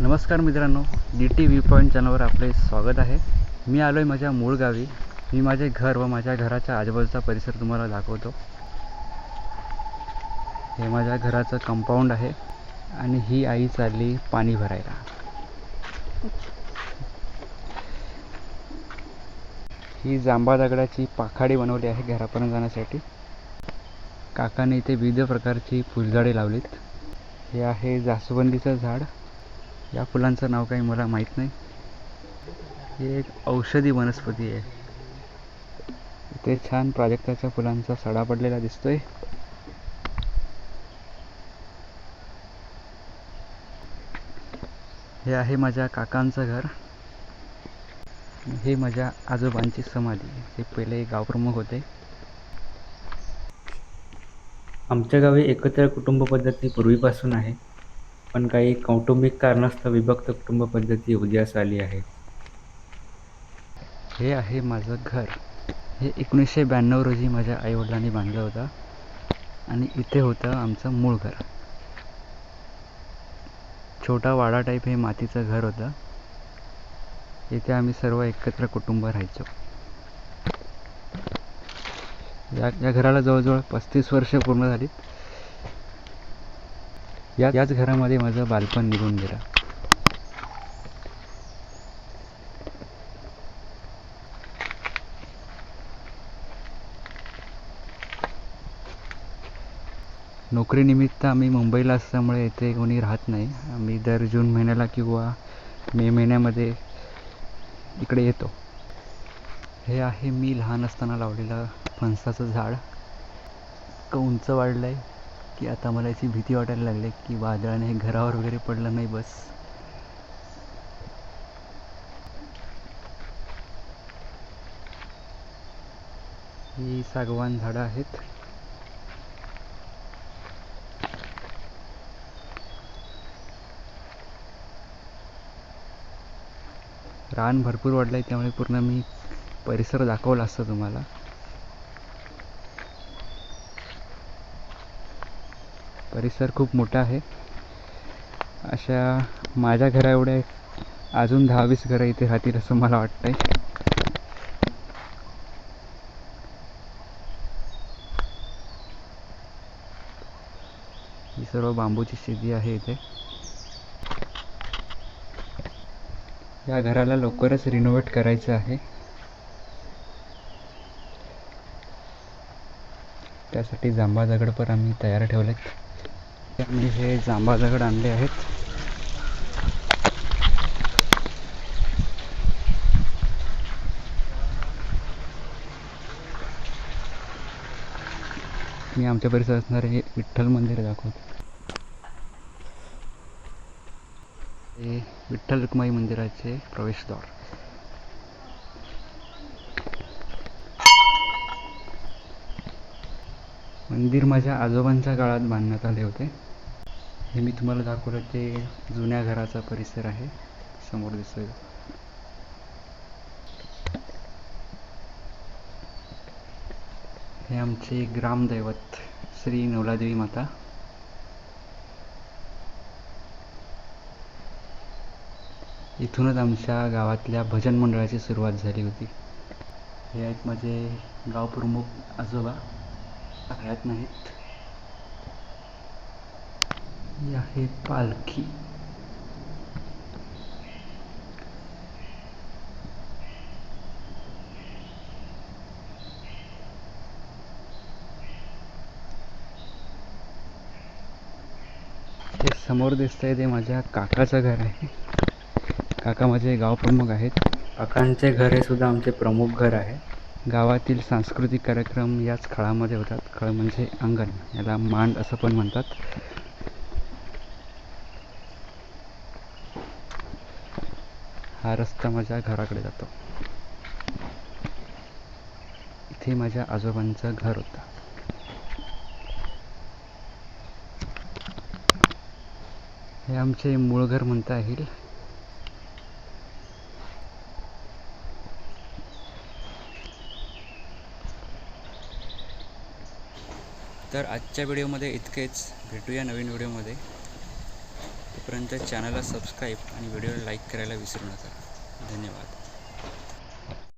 नमस्कार मित्रांनो, DT view point चॅनलवर आपले स्वागत आहे. मी आलो आहे माझ्या मूळ गावी. मी माझे घर व माझ्या घराच्या आजूबाजूचा परिसर तुम्हाला दाखवतो. हे माझ्या घराचं कंपाऊंड आहे आणि ही आई चालली पाणी भरायला. ही जांभा दगडाची पाखाडी बनवली आहे घरापर्यंत जाण्यासाठी. काकाने इथे विविध प्रकारची फुलझाडे लावलीत. हे आहे जास्वंदीचं झाड. या फुलांचं नाव काही मला माहीत नाही. हे एक औषधी वनस्पती आहे. इथे छान प्राजक्ताच्या फुलांचा सडा पडलेला दिसतोय. हे आहे माझ्या काकांचं घर. हे माझ्या आजोबांची समाधी. हे पहिले गावप्रमुख होते. आमच्या गावी एकत्र कुटुंब पद्धती पूर्वीपासून आहे, पण काही कौटुंबिक कारणास्तव विभक्त कुटुंब पद्धती उदयास आली आहे. हे आहे माझं घर. हे 1992 रोजी माझ्या आईवडिलांनी बांधलं होतं आणि इथे होतं आमचं मूळ घर. छोटा वाडा टाईप हे मातीचं घर होतं. इथे आम्ही सर्व एकत्र कुटुंब राहायचो. या घराला जवळजवळ 35 वर्ष पूर्ण झाली. याच घरामध्ये माझं बालपण निघून गेलं. नोकरीनिमित्त आम्ही मुंबईला असल्यामुळे इथे कोणी राहत नाही. आम्ही दर जून महिन्याला किंवा मे महिन्यामध्ये इकडे येतो. हे आहे मी लहान असताना लावलेलं फणसाचं झाड. इतकं उंच वाढलं आहे की आता मला याची भीती वाटायला लागली की वादळाने घरावर वगैरे पडलं नाही बस. ही सागवान झाडं आहेत. रान भरपूर वाढलं आहे, त्यामुळे पूर्ण मी परिसर दाखवला असता तुम्हाला. परिसर खूप मोठा आहे. अशा माझ्या घरा एवढ्या अजून 10-20 घरं इथे राहतील असं मला वाटतंय. ही सर्व बांबूची शेती आहे इथे. या घराला लवकरच रिनोव्हेट करायचं आहे. त्यासाठी जांभा दगड पण आम्ही तयार ठेवलेत. आम्ही हे जांभा दगड आणले आहेत. मी आमच्या परिसरात असणारे हे विठ्ठल मंदिर दाखवतो. हे विठ्ठल रुक्माई मंदिराचे प्रवेशद्वार. मंदिर माझ्या आजोबांच्या काळात बांधण्यात आले होते. हे मी तुम्हाला दाखवलं ते जुन्या घराचा परिसर आहे. समोर दिसतोय. हे आमचे ग्रामदैवत श्री नवलादेवी माता. इथूनच आमच्या गावातल्या भजन मंडळाची सुरुवात झाली होती. हे आहेत माझे गाव प्रमुख आजोबा. हयात नाहीत. ही आहे पालखी. हे समोर दिसतंय ते माझ्या काकाचं घर आहे. काका माझे गाव प्रमुख आहेत. काकांचे घर हे सुद्धा आमचे प्रमुख घर आहे. गावातील सांस्कृतिक कार्यक्रम याच खळामध्ये होतात. खळ म्हणजे अंगण, याला मांड असं पण म्हणतात. हा रस्ता माझ्या घराकडे जातो. इथे माझ्या आजोबांचं घर होतं. हे आमचे मूळ घर म्हणता येईल. तर आजच्या व्हिडिओमध्ये इतकेच. भेटूया नवीन व्हिडिओमध्ये. तोपर्यंत चॅनलला सबस्क्राईब आणि व्हिडिओला लाईक करायला विसरू नका. धन्यवाद.